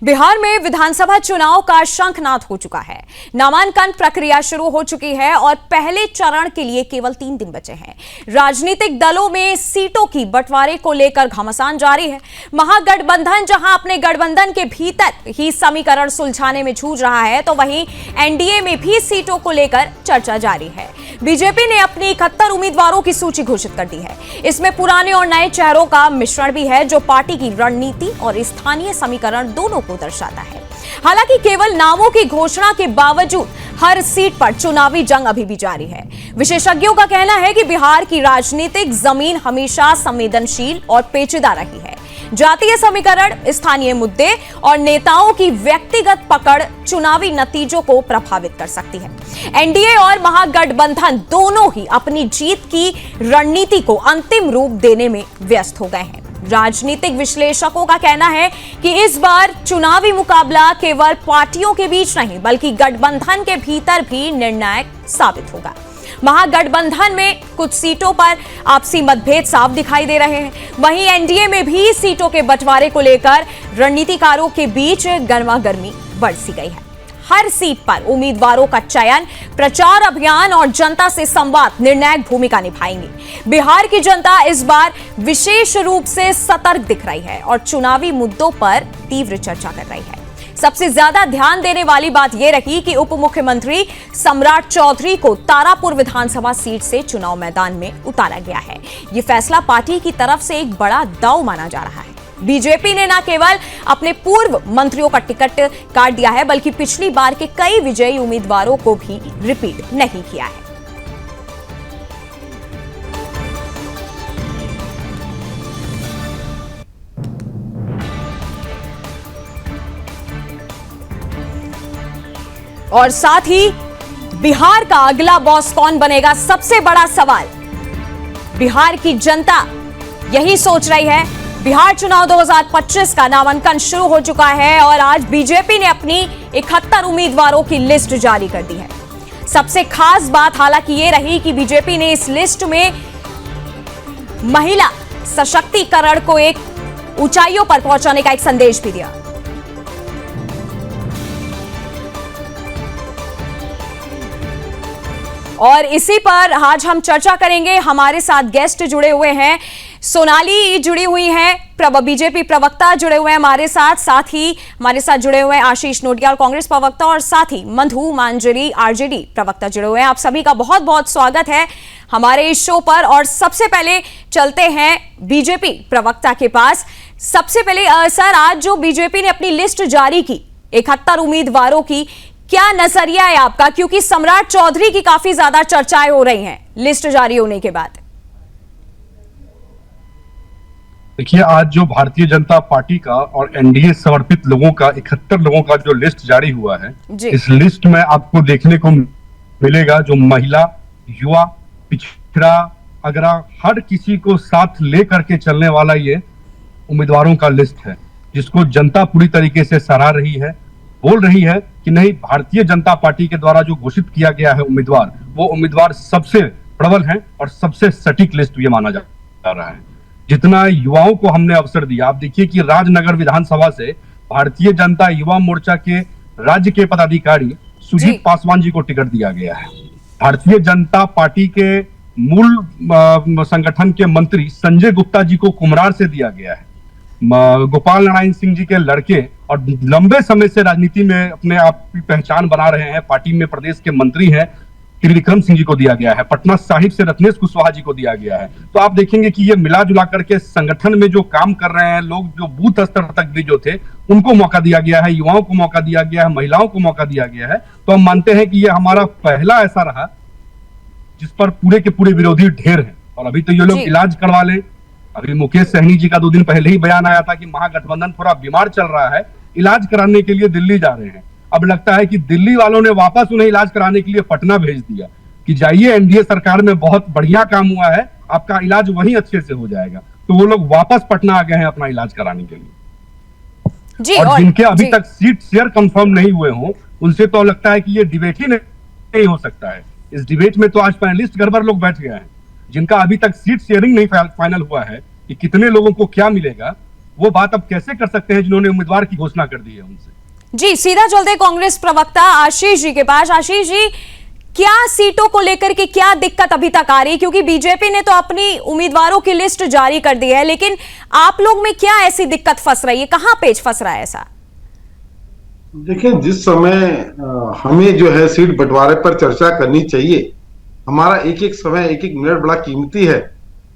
बिहार में विधानसभा चुनाव का शंखनाद हो चुका है। नामांकन प्रक्रिया शुरू हो चुकी है और पहले चरण के लिए केवल 3 दिन बचे हैं। राजनीतिक दलों में सीटों की बंटवारे को लेकर घमासान जारी है। महागठबंधन जहां अपने गठबंधन के भीतर ही समीकरण सुलझाने में जूझ रहा है, तो वहीं एनडीए में भी सीटों को लेकर चर्चा जारी है। बीजेपी ने अपनी 71 उम्मीदवारों की सूची घोषित कर दी है। इसमें पुराने और नए चेहरों का मिश्रण भी है, जो पार्टी की रणनीति और स्थानीय समीकरण दोनों को दर्शाता है। हालांकि केवल नामों की घोषणा के बावजूद हर सीट पर चुनावी जंग अभी भी जारी है। विशेषज्ञों का कहना है कि बिहार की राजनीतिक जमीन हमेशा संवेदनशील और पेचीदा रही है। जातीय समीकरण, स्थानीय मुद्दे और नेताओं की व्यक्तिगत पकड़ चुनावी नतीजों को प्रभावित कर सकती है। एनडीए और महागठबंधन दोनों ही अपनी जीत की रणनीति को अंतिम रूप देने में व्यस्त हो गए हैं। राजनीतिक विश्लेषकों का कहना है कि इस बार चुनावी मुकाबला केवल पार्टियों के बीच नहीं, बल्कि गठबंधन के भीतर भी निर्णायक साबित होगा। महागठबंधन में कुछ सीटों पर आपसी मतभेद साफ दिखाई दे रहे हैं। वहीं एनडीए में भी सीटों के बंटवारे को लेकर रणनीतिकारों के बीच गर्मागर्मी बरसी गई है। हर सीट पर उम्मीदवारों का चयन, प्रचार अभियान और जनता से संवाद निर्णायक भूमिका निभाएंगे। बिहार की जनता इस बार विशेष रूप से सतर्क दिख रही है और चुनावी मुद्दों पर तीव्र चर्चा कर रही है। सबसे ज्यादा ध्यान देने वाली बात यह रही कि उप मुख्यमंत्री सम्राट चौधरी को तारापुर विधानसभा सीट से चुनाव मैदान में उतारा गया है। यह फैसला पार्टी की तरफ से एक बड़ा दांव माना जा रहा है। बीजेपी ने न केवल अपने पूर्व मंत्रियों का टिकट काट दिया है, बल्कि पिछली बार के कई विजयी उम्मीदवारों को भी रिपीट नहीं किया है। और साथ ही बिहार का अगला बॉस कौन बनेगा, सबसे बड़ा सवाल बिहार की जनता यही सोच रही है। बिहार चुनाव 2025 का नामांकन शुरू हो चुका है और आज बीजेपी ने अपनी 71 उम्मीदवारों की लिस्ट जारी कर दी है। सबसे खास बात हालांकि ये रही कि बीजेपी ने इस लिस्ट में महिला सशक्तिकरण को एक ऊंचाइयों पर पहुंचाने का एक संदेश भी दिया। और इसी पर आज हम चर्चा करेंगे। हमारे साथ गेस्ट जुड़े हुए हैं, सोनाली जुड़ी हुई हैं, बीजेपी प्रवक्ता जुड़े हुए हैं हमारे साथ ही हमारे साथ जुड़े हुए हैं आशीष नोटियाल, कांग्रेस प्रवक्ता, और साथ ही मधु मांजरी, आरजेडी प्रवक्ता जुड़े हुए हैं। आप सभी का बहुत बहुत स्वागत है हमारे इस शो पर। और सबसे पहले चलते हैं बीजेपी प्रवक्ता के पास। सबसे पहले सर, आज जो बीजेपी ने अपनी लिस्ट जारी की 71 उम्मीदवारों की, क्या नजरिया है आपका? क्योंकि सम्राट चौधरी की काफी ज्यादा चर्चाएं हो रही हैं लिस्ट जारी होने के बाद। देखिए, आज जो भारतीय जनता पार्टी का और एनडीए समर्पित लोगों का 71 लोगों का जो लिस्ट जारी हुआ है, इस लिस्ट में आपको देखने को मिलेगा जो महिला, युवा, पिछड़ा, अगरा, हर किसी को साथ लेकर के चलने वाला ये उम्मीदवारों का लिस्ट है, जिसको जनता पूरी तरीके से सराह रही है। बोल रही है कि नहीं, भारतीय जनता पार्टी के द्वारा जो घोषित किया गया है उम्मीदवार, वो उम्मीदवार सबसे प्रबल है और सबसे सटीक लिस्ट ये माना जा रहा है। जितना युवाओं को हमने अवसर दिया, आप देखिए कि राजनगर विधानसभा से भारतीय जनता युवा मोर्चा के राज्य के पदाधिकारी सुजीत पासवान जी को टिकट दिया गया है। भारतीय जनता पार्टी के मूल संगठन के मंत्री संजय गुप्ता जी को कुम्हरार से दिया गया है। गोपाल नारायण सिंह जी के लड़के और लंबे समय से राजनीति में अपने आप की पहचान बना रहे हैं, पार्टी में प्रदेश के मंत्री हैं, त्रिविक्रम सिंह जी को दिया गया है। पटना साहिब से रत्नेश कुशवाहा जी को दिया गया है। तो आप देखेंगे कि ये मिला जुला करके संगठन में जो काम कर रहे हैं लोग, जो बूथ स्तर तक भी जो थे, उनको मौका दिया गया है, युवाओं को मौका दिया गया है, महिलाओं को मौका दिया गया है। तो हम मानते हैं कि ये हमारा पहला ऐसा रहा जिस पर पूरे के पूरे विरोधी ढेर है। और अभी तो ये लोग इलाज करवा लें। अभी मुकेश सहनी जी का 2 दिन पहले ही बयान आया था कि महागठबंधन थोड़ा बीमार चल रहा है, इलाज कराने के लिए दिल्ली जा रहे हैं। अब लगता है कि दिल्ली वालों ने वापस उन्हें इलाज कराने के लिए पटना भेज दिया कि जाइए, एनडीए सरकार में बहुत बढ़िया काम हुआ है, आपका इलाज वहीं अच्छे से हो जाएगा। तो वो लोग वापस पटना आ गए हैं अपना इलाज कराने के लिए। और जिनके अभी तक सीट शेयर कंफर्म नहीं हुए हों, उनसे तो लगता है कि ये डिबेट ही नहीं हो सकता है। इस डिबेट में तो आज पैनलिस्ट गड़बड़ लोग बैठ गए हैं। जिनका अभी तक सीट शेयरिंग नहीं फाइनल हुआ है कि कितने लोगों को क्या मिलेगा, वो बात अब कैसे कर सकते हैं जिन्होंने उम्मीदवार की घोषणा कर दी है उनसे। जी, सीधा चलते कांग्रेस प्रवक्ता आशीष जी के पास। आशीष जी, क्या सीटों को लेकर के क्या दिक्कत अभी तक आ रही है? क्योंकि बीजेपी ने तो अपनी उम्मीदवारों की लिस्ट जारी कर दी है, लेकिन आप लोग में क्या ऐसी दिक्कत फंस रही है? कहां पेच फंस रहा है ऐसा? देखिए, जिस समय हमें जो है सीट बंटवारे पर चर्चा करनी चाहिए, हमारा एक एक समय एक एक मिनट बड़ा कीमती है।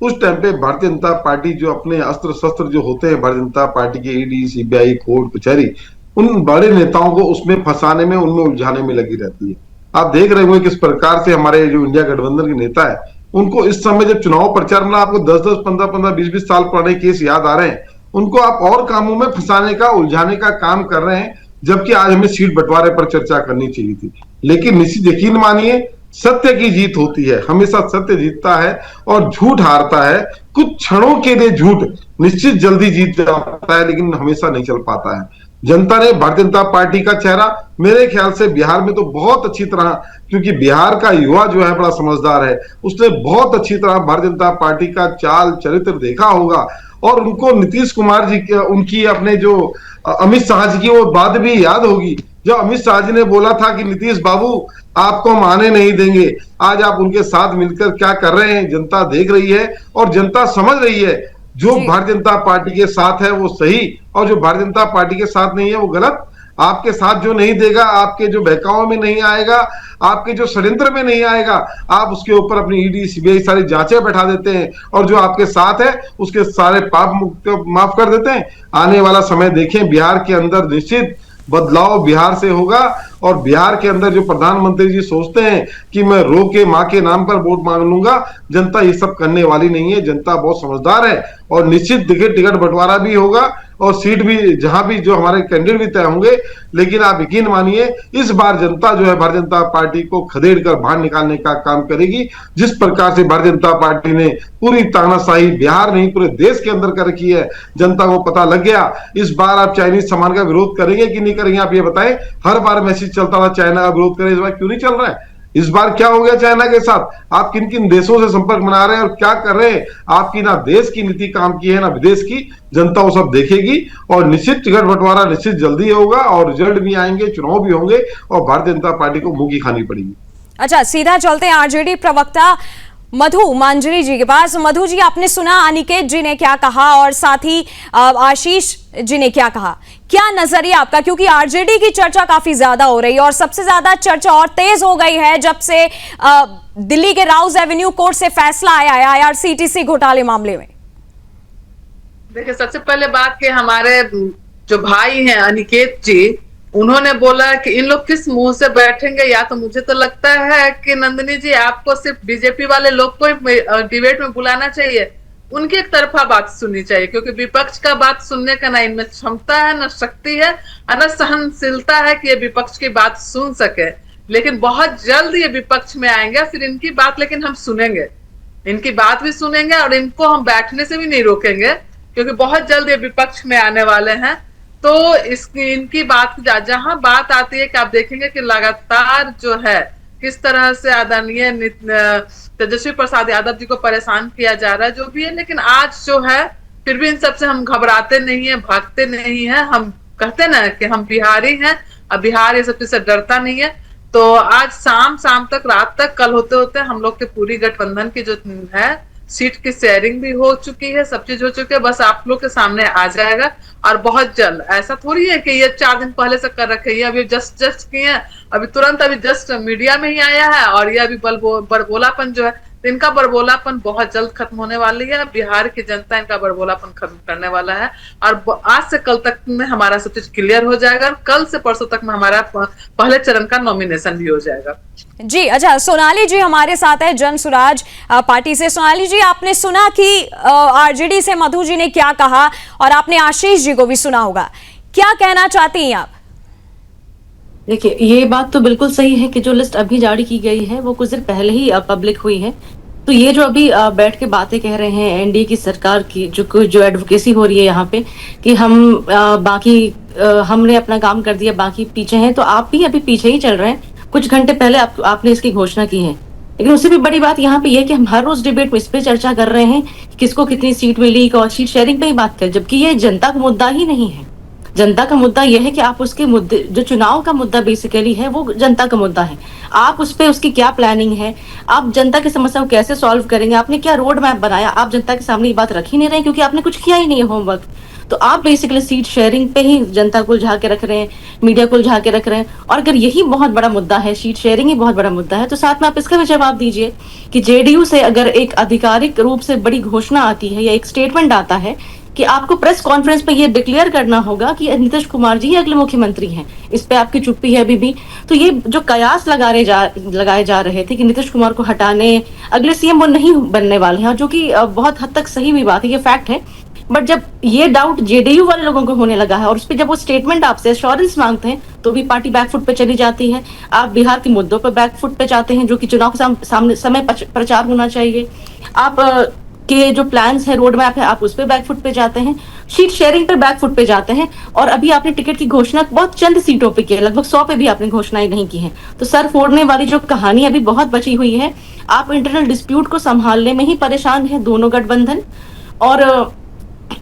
उस टाइम पे भारतीय जनता पार्टी जो अपने अस्त्र शस्त्र जो होते हैं भारतीय जनता पार्टी के ईडी, सीबीआई, कोर्ट कचहरी, उन बड़े नेताओं को उसमें फंसाने में, उनमें उलझाने में लगी रहती है। आप देख रहे होंगे किस प्रकार से हमारे जो इंडिया गठबंधन के नेता है, उनको इस समय जब चुनाव प्रचार में आपको 10-10, 15-15, 20-20 साल पुराने केस याद आ रहे हैं, उनको आप और कामों में फंसाने का, उलझाने का काम कर रहे हैं, जबकि आज हमें सीट बंटवारे पर चर्चा करनी चाहिए थी। लेकिन निश्चित यकीन मानिए, सत्य की जीत होती है, हमेशा सत्य जीतता है और झूठ हारता है। कुछ क्षणों के लिए झूठ निश्चित जल्दी जीत जाता है, लेकिन हमेशा नहीं चल पाता है। जनता ने भारतीय जनता पार्टी का चेहरा मेरे ख्याल से बिहार में तो बहुत अच्छी तरह, क्योंकि बिहार का युवा जो है बड़ा समझदार है, उसने बहुत अच्छी तरह भारतीय जनता पार्टी का चाल चरित्र देखा होगा। और उनको नीतीश कुमार जी के, उनकी अपने जो अमित शाह जी की वो बात भी याद होगी, जो अमित शाह जी ने बोला था कि नीतीश बाबू आपको हम आने नहीं देंगे। आज आप उनके साथ मिलकर क्या कर रहे हैं, जनता देख रही है और जनता समझ रही है। जो भारतीय जनता पार्टी के साथ है वो सही, और जो भारतीय जनता पार्टी के साथ नहीं है वो गलत। आपके साथ जो नहीं देगा, आपके जो बहकाव में नहीं आएगा, आपके जो षड्यंत्र में नहीं आएगा, आप उसके ऊपर अपनी ईडी, सीबीआई सारी जांचें बैठा देते हैं, और जो आपके साथ है उसके सारे पाप मुक्त माफ कर देते हैं। आने वाला समय देखें, बिहार के अंदर निश्चित बदलाव बिहार से होगा। और बिहार के अंदर जो प्रधानमंत्री जी सोचते हैं कि मैं रो के मां के नाम पर वोट मांग लूंगा, जनता ये सब करने वाली नहीं है। जनता बहुत समझदार है और निश्चित टिकट बंटवारा भी होगा और सीट भी, जहां भी जो हमारे कैंडिडेट भी तय होंगे। लेकिन आप यकीन मानिए, इस बार जनता जो है भारतीय जनता पार्टी को खदेड़ कर बाहर निकालने का काम करेगी। जिस प्रकार से भारतीय जनता पार्टी ने पूरी तानाशाही बिहार नहीं पूरे देश के अंदर कर रखी है, जनता को पता लग गया। इस बार आप चाइनीज सामान का विरोध करेंगे कि नहीं करेंगे, आप ये बताएं। हर बार मैसेज चलता था चाइना का विरोध करें, इस बार क्यों नहीं चल रहा है? इस बार क्या हो गया चाइना के साथ? आप किन किन देशों से संपर्क बना रहे हैं और क्या कर रहे हैं? आपकी ना देश की नीति काम की है ना विदेश की। जनता वो सब देखेगी और निश्चित टिकट बंटवारा निश्चित जल्दी होगा और रिजल्ट भी आएंगे, चुनाव भी होंगे और भारतीय जनता पार्टी को मुंह की खानी पड़ेगी। अच्छा, सीधा चलते हैं आरजेडी प्रवक्ता मधु मांजरी जी के पास। मधु जी, आपने सुना अनिकेत जी ने क्या कहा और साथ ही आशीष जी ने क्या कहा, क्या नजरिया आपका? क्योंकि आरजेडी की चर्चा काफी ज्यादा हो रही है और सबसे ज्यादा चर्चा और तेज हो गई है जब से दिल्ली के राउज एवेन्यू कोर्ट से फैसला आया है आईआरसीटीसी घोटाले मामले में। देखिए, सबसे पहले बात कि हमारे जो भाई हैं अनिकेत जी, उन्होंने बोला कि इन लोग किस मुंह से बैठेंगे। या तो मुझे तो लगता है कि नंदिनी जी, आपको सिर्फ बीजेपी वाले लोग को डिबेट में बुलाना चाहिए, उनकी एक तरफा बात सुननी चाहिए, क्योंकि विपक्ष का बात सुनने का ना इनमें क्षमता है, न शक्ति है, न सहनशीलता है कि ये विपक्ष की बात सुन सके। लेकिन बहुत जल्द ये विपक्ष में आएंगे, फिर इनकी बात लेकिन हम सुनेंगे, इनकी बात भी सुनेंगे और इनको हम बैठने से भी नहीं रोकेंगे, क्योंकि बहुत जल्द ये विपक्ष में आने वाले हैं। तो इनकी बात जहां बात आती है कि आप देखेंगे कि लगातार जो है किस तरह से आदरणीय तेजस्वी प्रसाद यादव जी को परेशान किया जा रहा है, जो भी है। लेकिन आज जो है फिर भी इन सबसे हम घबराते नहीं है, भागते नहीं है। हम कहते ना कि हम बिहारी हैं, अब बिहार ये सब से डरता नहीं है। तो आज शाम तक, रात तक, कल होते होते हम लोग के पूरी गठबंधन की जो है सीट की शेयरिंग भी हो चुकी है, सब चीज हो चुकी है। बस आप लोग के सामने आ जाएगा और बहुत जल्द। ऐसा थोड़ी है कि ये 4 दिन पहले से कर रखे, ये अभी जस्ट किए हैं, अभी तुरंत अभी जस्ट मीडिया में ही आया है। और ये अभी बड़बोलापन जो है, इनका बड़बोलापन बहुत जल्द खत्म होने वाली है। बिहार की जनता इनका बड़बोलापन खत्म करने वाला है और आज से कल तक में हमारा सब चीज क्लियर हो जाएगा और कल से परसों तक में हमारा पहले चरण का नॉमिनेशन भी हो जाएगा। जी, अच्छा, सोनाली जी हमारे साथ है जन सुराज पार्टी से। सोनाली जी, आपने सुना कि आरजेडी से मधु जी ने क्या कहा और आपने आशीष जी को भी सुना होगा, क्या कहना चाहती हैं आप? देखिए, ये बात तो बिल्कुल सही है कि जो लिस्ट अभी जारी की गई है वो कुछ देर पहले ही पब्लिक हुई है। तो ये जो अभी बैठ के बातें कह रहे हैं एनडीए की सरकार की, जो एडवोकेसी हो रही है यहाँ पे कि हम हमने अपना काम कर दिया, बाकी पीछे हैं, तो आप भी अभी पीछे ही चल रहे हैं। कुछ घंटे पहले आपने इसकी घोषणा की है लेकिन उससे भी बड़ी बात यहाँ पे ये है कि हम हर रोज डिबेट में इस पे चर्चा कर रहे हैं किसको कितनी सीट मिली और सीट शेयरिंग पे ही बात करें, जबकि ये जनता का मुद्दा ही नहीं है। जनता का मुद्दा यह है कि आप उसके मुद्दे, जो चुनाव का मुद्दा बेसिकली है वो जनता का मुद्दा है, आप उस पे उसकी क्या प्लानिंग है, आप जनता की समस्या को कैसे सॉल्व करेंगे, आपने क्या रोड मैप बनाया, आप जनता के सामने ये बात रख ही नहीं रहे क्योंकि आपने कुछ किया ही नहीं है होमवर्क। तो आप बेसिकली सीट शेयरिंग पे ही जनता को उलझा के रख रहे हैं, मीडिया को उलझा के रख रहे हैं। और अगर यही बहुत बड़ा मुद्दा है, सीट शेयरिंग ही बहुत बड़ा मुद्दा है, तो साथ में आप इसका भी जवाब दीजिए कि जेडीयू से अगर एक आधिकारिक रूप से बड़ी घोषणा आती है या एक स्टेटमेंट आता है कि आपको प्रेस कॉन्फ्रेंस पे ये डिक्लेयर करना होगा कि नीतीश कुमार जी ही अगले मुख्यमंत्री हैं, इस पे आपकी चुप्पी है अभी भी। तो ये जो कयास लगाए जा रहे थे कि नीतीश कुमार को हटाने अगले सीएम वो नहीं बनने वाले हैं, और जो कि बहुत हद तक सही भी बात है, ये फैक्ट है। बट जब ये डाउट जेडीयू वाले लोगों को होने लगा है और उस पर जब वो स्टेटमेंट आपसे एश्योरेंस मांगते हैं तो भी पार्टी बैकफुट पे चली जाती है। आप बिहार के मुद्दों पर बैकफुट पे जाते हैं जो कि चुनाव के सामने समय प्रचार होना चाहिए। आप के जो प्लान्स है, रोड मैप है, आप उस पे बैकफुट पे जाते हैं, सीट शेयरिंग पे बैकफुट पे जाते हैं। और अभी आपने टिकट की घोषणा बहुत चंद सीटों पे की है, लगभग 100 पे भी आपने घोषणाएं नहीं की है। तो सर फोड़ने वाली जो कहानी अभी बहुत बची हुई है। आप इंटरनल डिस्प्यूट को संभालने में ही परेशान है दोनों गठबंधन। और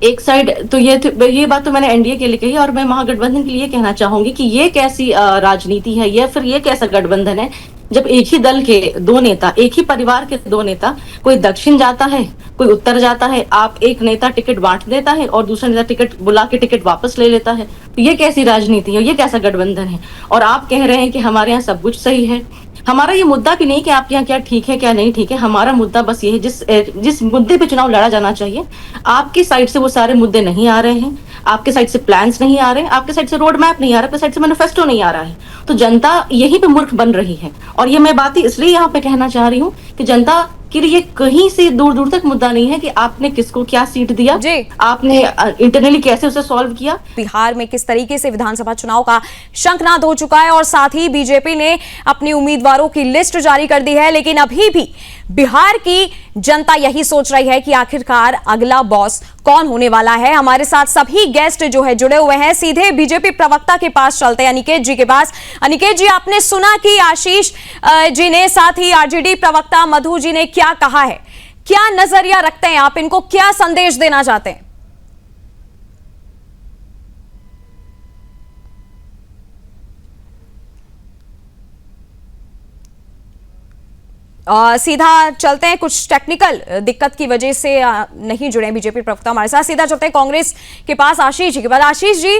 एक साइड तो ये बात तो मैंने एनडीए के लिए कही, और मैं महागठबंधन के लिए कहना चाहूंगी कि ये कैसी राजनीति है, या फिर ये कैसा गठबंधन है जब एक ही दल के दो नेता, एक ही परिवार के दो नेता, कोई दक्षिण जाता है कोई उत्तर जाता है, आप एक नेता टिकट बांट देता है और दूसरा नेता टिकट बुला के टिकट वापस ले लेता है। तो ये कैसी राजनीति है, ये कैसा गठबंधन है। और आप कह रहे हैं कि हमारे यहाँ सब कुछ सही है। हमारा ये मुद्दा भी नहीं कि आपके यहाँ क्या ठीक है क्या नहीं ठीक है, हमारा मुद्दा बस ये है जिस मुद्दे पे चुनाव लड़ा जाना चाहिए, आपकी साइड से वो सारे मुद्दे नहीं आ रहे हैं, आपके साइड से प्लान्स नहीं आ रहे हैं, आपके साइड से रोड मैप नहीं आ रहा, आपके साइड से मैनिफेस्टो नहीं आ रहा है। तो जनता यहीं पे मूर्ख बन रही है। और ये मैं बात इसलिए यहाँ पे कहना चाह रही हूँ कि जनता के लिए कहीं से दूर दूर तक मुद्दा नहीं है कि आपने किसको क्या सीट दिया, आपने इंटरनली कैसे उसे सॉल्व किया। बिहार में किस तरीके से विधानसभा चुनाव का शंखनाद हो चुका है और साथ ही बीजेपी ने अपनी उम्मीदवारों की लिस्ट जारी कर दी है, लेकिन अभी भी बिहार की जनता यही सोच रही है कि आखिरकार अगला बॉस कौन होने वाला है। हमारे साथ सभी गेस्ट जो है जुड़े हुए हैं, सीधे बीजेपी प्रवक्ता के पास चलते हैं, अनिकेत जी के पास। अनिकेत जी, आपने सुना कि आशीष जी ने, साथ ही आरजेडी प्रवक्ता मधु जी ने क्या कहा है, क्या नजरिया रखते हैं आप, इनको क्या संदेश देना चाहते हैं? सीधा चलते हैं, कुछ टेक्निकल दिक्कत की वजह से नहीं जुड़े बीजेपी प्रवक्ता हमारे साथ। सीधा चलते हैं कांग्रेस के पास, आशीष जी के बाद। आशीष जी,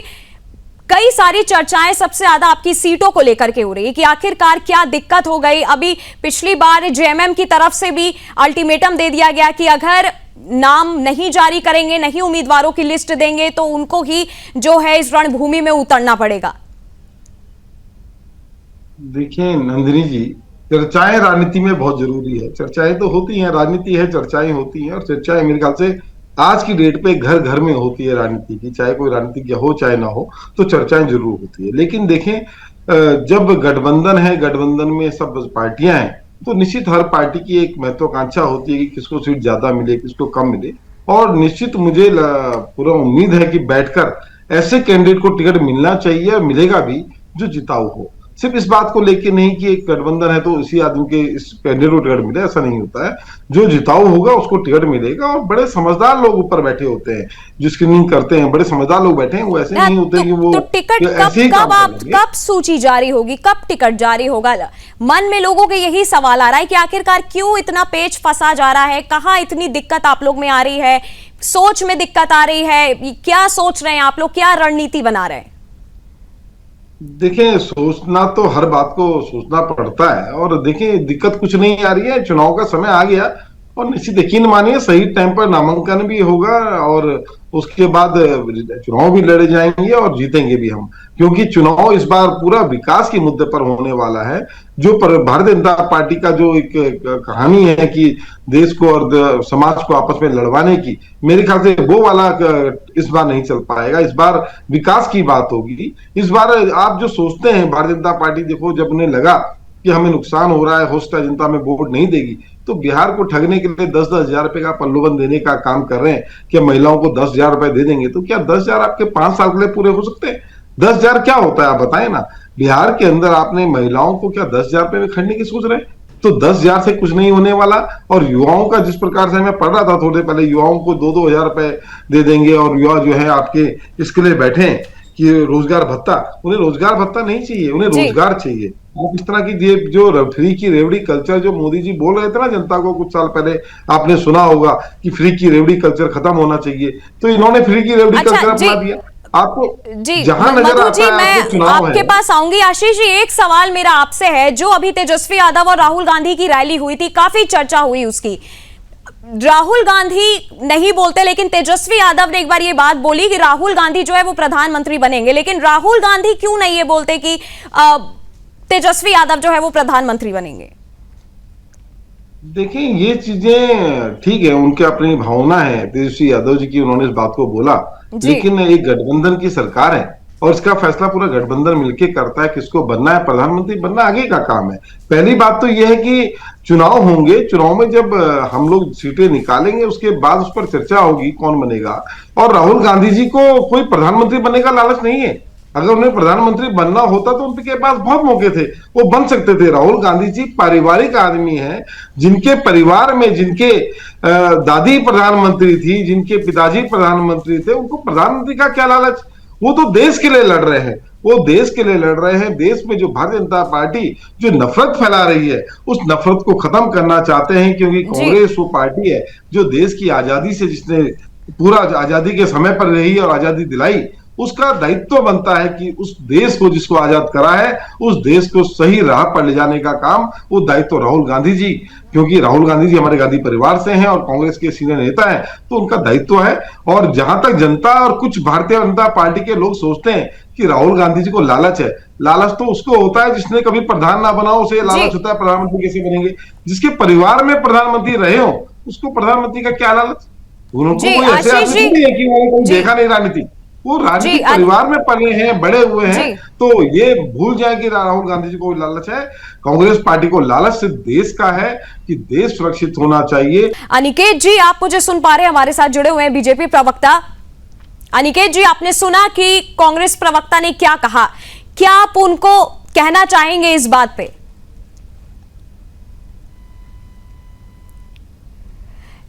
कई सारी चर्चाएं सबसे ज्यादा आपकी सीटों को लेकर के हो रही है कि आखिरकार क्या दिक्कत हो गई। अभी पिछली बार जेएमएम की तरफ से भी अल्टीमेटम दे दिया गया कि अगर नाम नहीं जारी करेंगे, नहीं उम्मीदवारों की लिस्ट देंगे तो उनको ही जो है इस रणभूमि में उतरना पड़ेगा। देखिए नंदिनी जी, चर्चाएं राजनीति में बहुत जरूरी है। चर्चाएं तो होती हैं, राजनीति है, चर्चाएं होती हैं, और चर्चाएं मेरे ख्याल से आज की डेट पे घर घर में होती है राजनीति की, चाहे कोई राजनीतिज्ञ हो चाहे ना हो, तो चर्चाएं जरूर होती है। लेकिन देखें, जब गठबंधन है, गठबंधन में सब पार्टियां हैं, तो निश्चित हर पार्टी की एक महत्वाकांक्षा होती है कि किसको सीट ज्यादा मिले, किसको कम मिले। और निश्चित मुझे पूरा उम्मीद है कि बैठकर ऐसे कैंडिडेट को टिकट मिलना चाहिए, और मिलेगा भी, जो जिताऊ हो। सिर्फ इस बात को लेके नहीं कि एक गठबंधन है तो इसी आदमी के इस कैंडिडेट को टिकट मिले, ऐसा नहीं होता है। जो जिताऊ होगा उसको टिकट मिलेगा। और बड़े समझदार लोग ऊपर बैठे होते हैं जो स्क्रीनिंग करते हैं, बड़े समझदार लोग बैठे हैं, वो ऐसे नहीं होते कि वो टिकट कब सूची जारी होगी, कब टिकट जारी होगा? मन में लोगों के यही सवाल आ रहा है कि आखिरकार क्यों इतना पेच फंसा जा रहा है, कहाँ इतनी दिक्कत आप लोग में आ रही है, सोच में दिक्कत आ रही है, क्या सोच रहे हैं आप लोग, क्या रणनीति बना रहे हैं? देखिए, सोचना तो हर बात को सोचना पड़ता है। और देखिए, दिक्कत कुछ नहीं आ रही है, चुनाव का समय आ गया और निश्चित यकीन मानिए सही टाइम पर नामांकन भी होगा और उसके बाद चुनाव भी लड़े जाएंगे और जीतेंगे भी हम। क्योंकि चुनाव इस बार पूरा विकास के मुद्दे पर होने वाला है। जो भारतीय जनता पार्टी का जो एक कहानी है कि देश को और समाज को आपस में लड़वाने की, मेरे ख्याल से वो वाला इस बार नहीं चल पाएगा। इस बार विकास की बात होगी। इस बार आप जो सोचते हैं भारतीय जनता पार्टी, देखो जब उन्हें लगा कि हमें नुकसान हो रहा है, हो सकता है जनता में वोट नहीं देगी, तो बिहार को ठगने के लिए 10-10 हजार रुपए का प्रलोभन देने का काम कर रहे हैं कि महिलाओं को 10 हजार रुपए दे देंगे। तो क्या 10 हजार आपके 5 साल के लिए पूरे हो सकते हैं? 10 हजार क्या होता है आप बताएं ना। बिहार के अंदर आपने महिलाओं को क्या 10 हजार रुपए में खरीदने की सोच रहे हैं? तो 10,000 से कुछ नहीं होने वाला। और युवाओं का जिस प्रकार से मैं पढ़ रहा था थोड़े पहले, युवाओं को 2-2 हजार रुपए दे देंगे और युवा जो है आपके इसके लिए बैठे हैं कि रोजगार भत्ता। उन्हें रोजगार भत्ता नहीं चाहिए, उन्हें रोजगार चाहिए। आप इस तरह की ये जो फ्री की रेवड़ी कल्चर जो मोदी जी बोल रहे थे ना जनता को कुछ साल पहले, आपने सुना होगा कि फ्री की रेवड़ी कल्चर खत्म होना चाहिए, तो इन्होंने फ्री की रेवड़ी कल्चर अपना दिया। आपको जी जहां नजर आता है आपको चुनाव आपके पास आऊंगी। आशीष जी, एक सवाल मेरा आपसे है, जो अभी तेजस्वी यादव और राहुल गांधी की रैली हुई थी, काफी चर्चा हुई उसकी। राहुल गांधी नहीं बोलते, लेकिन तेजस्वी यादव ने एक बार ये बात बोली कि राहुल गांधी जो है वो प्रधानमंत्री बनेंगे, लेकिन राहुल गांधी क्यों नहीं ये बोलते कि तेजस्वी यादव जो है वो प्रधानमंत्री बनेंगे? देखिए ये चीजें ठीक है, उनके अपनी भावना है तेजस्वी यादव जी की, उन्होंने इस बात को बोला, लेकिन एक गठबंधन की सरकार है और इसका फैसला पूरा गठबंधन मिलकर करता है किसको बनना है, प्रधानमंत्री बनना आगे का काम है। पहली बात तो यह है कि चुनाव होंगे, चुनाव में जब हम लोग सीटें निकालेंगे उसके बाद उस पर चर्चा होगी कौन बनेगा। और राहुल गांधी जी को कोई प्रधानमंत्री बनने का लालच नहीं है। अगर उन्हें प्रधानमंत्री बनना होता तो उनके पास बहुत मौके थे, वो बन सकते थे। राहुल गांधी जी पारिवारिक आदमी हैं, जिनके परिवार में जिनके दादी प्रधानमंत्री थी, जिनके पिताजी प्रधानमंत्री थे, उनको प्रधानमंत्री का क्या लालच। वो तो देश के लिए लड़ रहे हैं, वो देश के लिए लड़ रहे हैं। देश में जो भारतीय जनता पार्टी जो नफरत फैला रही है, उस नफरत को खत्म करना चाहते हैं, क्योंकि कांग्रेस वो पार्टी है जो देश की आजादी से, जिसने पूरा आजादी के समय पर रही और आजादी दिलाई, उसका दायित्व बनता है कि उस देश को जिसको आजाद करा है, उस देश को सही राह पर ले जाने का काम, वो दायित्व राहुल गांधी जी, क्योंकि राहुल गांधी जी हमारे गांधी परिवार से हैं और कांग्रेस के सीनियर नेता हैं, तो उनका दायित्व है। और जहां तक जनता और कुछ भारतीय जनता पार्टी के लोग सोचते हैं कि राहुल गांधी जी को लालच है, लालच तो उसको होता है जिसने कभी प्रधान ना बना, उसे लालच होता है प्रधानमंत्री कैसे बनेंगे। जिसके परिवार में प्रधानमंत्री रहे हो, उसको प्रधानमंत्री का क्या लालच। उनको कोई ऐसे आदमी नहीं है कि उन्होंने कोई देखा नहीं राजनीति, वो राजनीतिक परिवार में पले हैं, बड़े हुए हैं, तो ये भूल जाए कि राहुल गांधी जी को लालच है। कांग्रेस पार्टी को लालच सिर्फ देश का है कि देश सुरक्षित होना चाहिए। अनिकेत जी, आप मुझे सुन पा रहे हैं? हमारे साथ जुड़े हुए हैं बीजेपी प्रवक्ता अनिकेत जी। आपने सुना कि कांग्रेस प्रवक्ता ने क्या कहा, क्या आप उनको कहना चाहेंगे इस बात पे?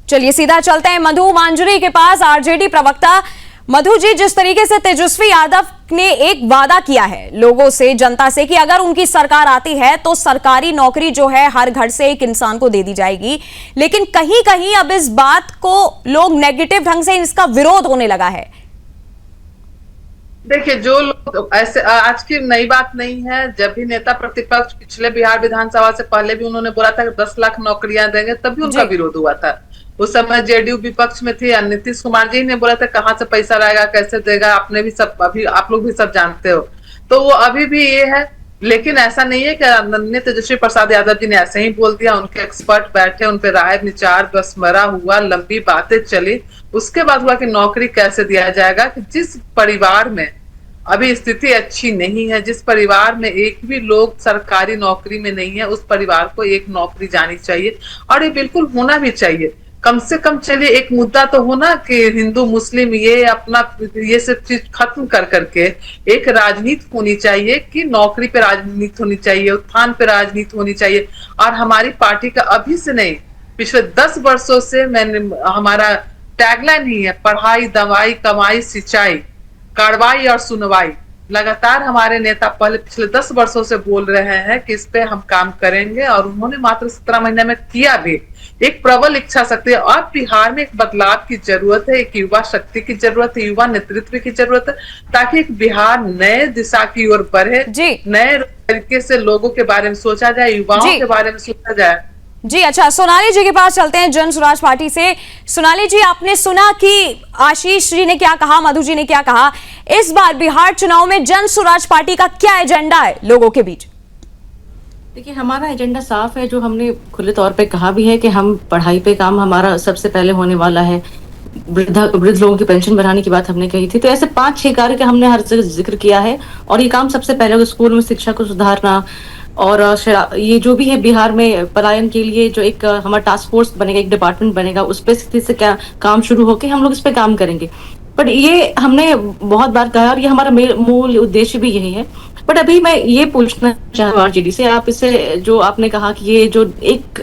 चलिए सीधा चलते हैं मधु मांजरी के पास, आरजेडी प्रवक्ता। मधु जी, जिस तरीके से तेजस्वी यादव ने एक वादा किया है लोगों से, जनता से, कि अगर उनकी सरकार आती है तो सरकारी नौकरी जो है हर घर से एक इंसान को दे दी जाएगी, लेकिन कहीं कहीं अब इस बात को लोग नेगेटिव ढंग से इसका विरोध होने लगा है। देखिए, जो लोग ऐसे, आज की नई बात नहीं है, जब भी नेता प्रतिपक्ष पिछले बिहार विधानसभा से पहले भी उन्होंने बोला था कि 10 लाख नौकरियां देंगे, तब भी उनका विरोध हुआ था। उस समय जेडीयू विपक्ष में थी, नीतीश कुमार जी ने बोला था कहां से पैसा रहेगा, कैसे देगा, आपने भी सब, अभी आप लोग भी सब जानते हो। तो वो अभी भी ये है, लेकिन ऐसा नहीं है कि आदरणीय तेजस्वी प्रसाद यादव जी ने ऐसे ही बोल दिया। उनके एक्सपर्ट बैठे, उन पे राय विचार बसमरा हुआ, लंबी बातें चली, उसके बाद हुआ कि नौकरी कैसे दिया जाएगा। कि जिस परिवार में अभी स्थिति अच्छी नहीं है, जिस परिवार में एक भी लोग सरकारी नौकरी में नहीं है, उस परिवार को एक नौकरी जानी चाहिए, और ये बिल्कुल होना भी चाहिए। कम से कम चलिए एक मुद्दा तो होना कि हिंदू मुस्लिम ये अपना ये सब चीज खत्म कर करके एक राजनीति होनी चाहिए, कि नौकरी पे राजनीति होनी चाहिए, उत्थान पे राजनीति होनी चाहिए। और हमारी पार्टी का अभी से नहीं, पिछले 10 वर्षों से हमारा टैगलाइन ही है, पढ़ाई दवाई कमाई सिंचाई, कार्रवाई और सुनवाई। लगातार हमारे नेता पिछले 10 वर्षों से बोल रहे हैं कि इस पे हम काम करेंगे, और उन्होंने मात्र 17 महीने में किया भी। एक प्रबल इच्छा शक्ति है, और बिहार में एक बदलाव की जरूरत है, एक युवा शक्ति की जरूरत है, युवा नेतृत्व की जरूरत है, ताकि एक बिहार नए दिशा की ओर बढ़े, नए तरीके से लोगों के बारे में सोचा जाए, युवाओं के बारे में सोचा जाए। जी अच्छा, सोनाली जी के पास चलते हैं, जन स्वराज पार्टी से। सोनाली जी, आपने सुना कि आशीष जी ने क्या कहा, मधु जी ने क्या कहा। इस बार बिहार चुनाव में जन स्वराज पार्टी का क्या एजेंडा है लोगों के बीच? देखिए, हमारा एजेंडा साफ है, जो हमने खुले तौर पे कहा भी है कि हम पढ़ाई पे काम हमारा सबसे पहले होने वाला है। वृद्ध लोगों की पेंशन बढ़ाने की बात हमने कही थी, तो ऐसे 5-6 कार्य का हमने हर जगह जिक्र किया है। और ये काम सबसे पहले स्कूल में शिक्षा को सुधारना, और ये जो भी है बिहार में पलायन के लिए जो एक हमारा टास्क फोर्स बनेगा, एक डिपार्टमेंट बनेगा, उस पे स्थिति से क्या काम शुरू होके हम लोग इस पे काम करेंगे। बट ये हमने बहुत बार कहा और ये हमारा मूल उद्देश्य भी यही है। बट अभी मैं ये पूछना चाहूँ आरजेडी से, आप इससे जो आपने कहा कि ये जो एक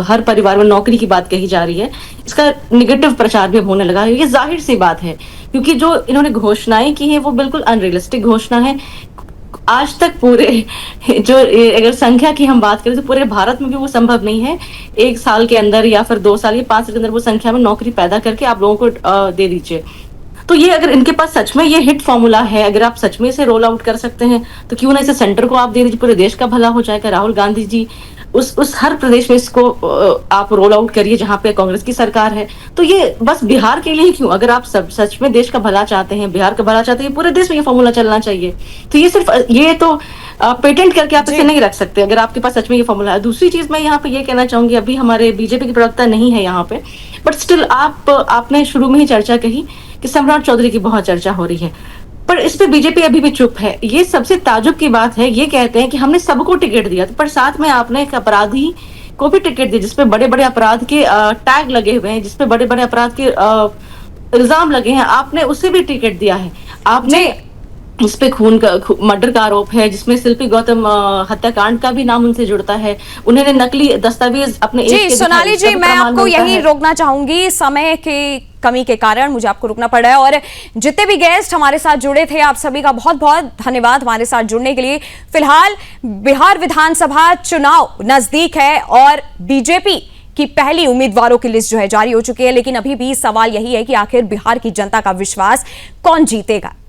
हर परिवार में नौकरी की बात कही जा रही है, इसका निगेटिव प्रचार भी होने लगा है। ये जाहिर सी बात है, क्योंकि जो इन्होंने घोषणाएं की हैं वो बिल्कुल अनरियलिस्टिक घोषणा है। आज तक पूरे जो अगर संख्या की हम बात करें तो पूरे भारत में भी वो संभव नहीं है 1 साल के अंदर या फिर 2 साल या 5 साल के अंदर वो संख्या में नौकरी पैदा करके आप लोगों को दे दीजिए। तो ये अगर इनके पास सच में ये हिट फॉर्मूला है, अगर आप सच में इसे रोल आउट कर सकते हैं तो क्यों ना इसे सेंटर को आप दे दीजिए, पूरे देश का भला हो जाएगा। राहुल गांधी जी उस हर प्रदेश में इसको आप रोल आउट करिए जहां पे कांग्रेस की सरकार है। तो ये बस बिहार के लिए क्यों, अगर आप सच में देश का भला चाहते हैं, बिहार का भला चाहते हैं, पूरे देश में ये फॉर्मूला चलना चाहिए। तो ये सिर्फ ये तो पेटेंट करके आप इसे नहीं रख सकते अगर आपके पास सच में ये फॉर्मूला है। दूसरी चीज मैं यहाँ पे ये कहना चाहूंगी, अभी हमारे बीजेपी के प्रवक्ता नहीं है यहाँ पे, बट स्टिल आपने शुरू में ही चर्चा कही कि सम्राट चौधरी की बहुत चर्चा हो रही है, पर इस पे बीजेपी अभी भी चुप है। ये सबसे ताजुब की बात है। ये कहते हैं कि हमने सबको टिकट दिया, पर साथ में आपने एक अपराधी को भी टिकट दिया जिसपे बड़े बड़े अपराध के टैग लगे हुए हैं, जिसपे बड़े बड़े अपराध के इल्जाम लगे हैं, आपने उसे भी टिकट दिया है। आपने इस पे मर्डर का आरोप है, जिसमें शिल्पी गौतम हत्याकांड का भी नाम उनसे जुड़ता है। उन्होंने नकली दस्तावेज अपने जी सोनाली जी, मैं आपको यही रोकना चाहूंगी, समय के कमी के कारण मुझे आपको रुकना पड़ा है। और जितने भी गेस्ट हमारे साथ जुड़े थे, आप सभी का बहुत बहुत धन्यवाद हमारे साथ जुड़ने के लिए। फिलहाल बिहार विधानसभा चुनाव नजदीक है और बीजेपी की पहली उम्मीदवारों की लिस्ट जो है जारी हो चुकी है, लेकिन अभी भी सवाल यही है कि आखिर बिहार की जनता का विश्वास कौन जीतेगा।